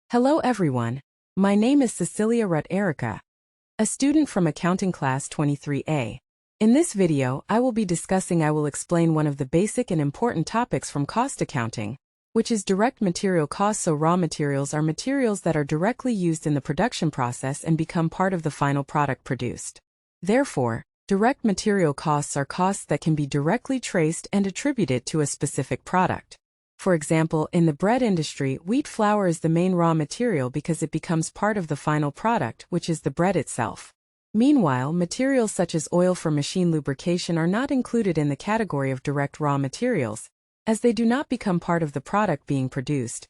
Hello everyone. My name is Sisilia Ruterika, a student from Accounting Class 23A. In this video, I will explain one of the basic and important topics from cost accounting, which is direct material costs. So raw materials are materials that are directly used in the production process and become part of the final product produced. Therefore, direct material costs are costs that can be directly traced and attributed to a specific product. For example, in the bread industry, wheat flour is the main raw material because it becomes part of the final product, which is the bread itself. Meanwhile, materials such as oil for machine lubrication are not included in the category of direct raw materials, as they do not become part of the product being produced.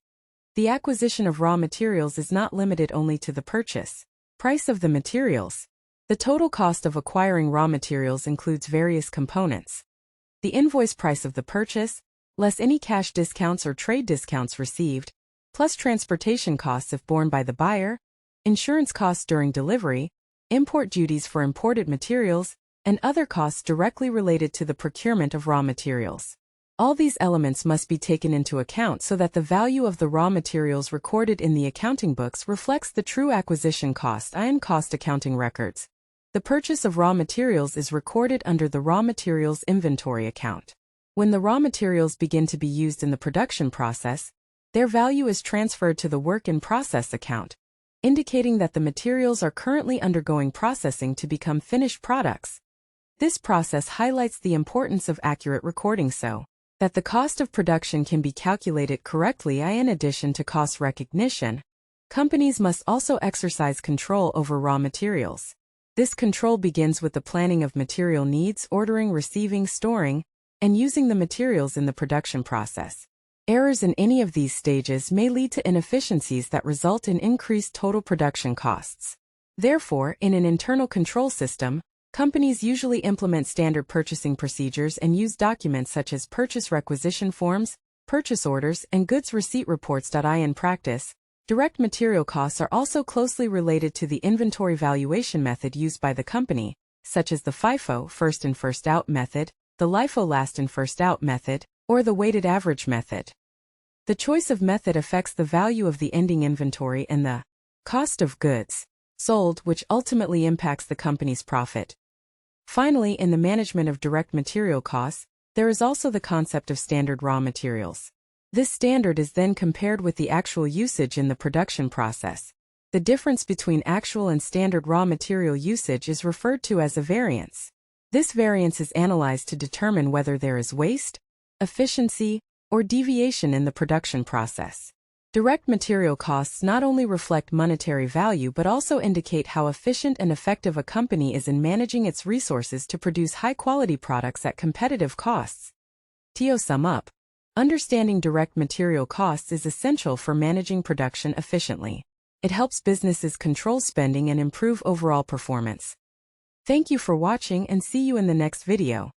The acquisition of raw materials is not limited only to the purchase price of the materials. The total cost of acquiring raw materials includes various components. The invoice price of the purchase, less any cash discounts or trade discounts received, plus transportation costs if borne by the buyer, insurance costs during delivery, import duties for imported materials, and other costs directly related to the procurement of raw materials. All these elements must be taken into account so that the value of the raw materials recorded in the accounting books reflects the true acquisition cost in cost accounting records. The purchase of raw materials is recorded under the raw materials inventory account. When the raw materials begin to be used in the production process, their value is transferred to the work in process account, indicating that the materials are currently undergoing processing to become finished products. This process highlights the importance of accurate recording so that the cost of production can be calculated correctly. In addition to cost recognition, companies must also exercise control over raw materials. This control begins with the planning of material needs, ordering, receiving, storing, and using the materials in the production process. Errors in any of these stages may lead to inefficiencies that result in increased total production costs. Therefore, in an internal control system, companies usually implement standard purchasing procedures and use documents such as purchase requisition forms, purchase orders, and goods receipt reports. In practice, direct material costs are also closely related to the inventory valuation method used by the company, such as the FIFO first in first out method, the LIFO last in first out method, or the weighted average method. The choice of method affects the value of the ending inventory and the cost of goods sold, which ultimately impacts the company's profit. Finally, in the management of direct material costs, there is also the concept of standard raw materials. This standard is then compared with the actual usage in the production process. The difference between actual and standard raw material usage is referred to as a variance. This variance is analyzed to determine whether there is waste, efficiency, or deviation in the production process. Direct material costs not only reflect monetary value but also indicate how efficient and effective a company is in managing its resources to produce high-quality products at competitive costs. To sum up, understanding direct material costs is essential for managing production efficiently. It helps businesses control spending and improve overall performance. Thank you for watching and see you in the next video.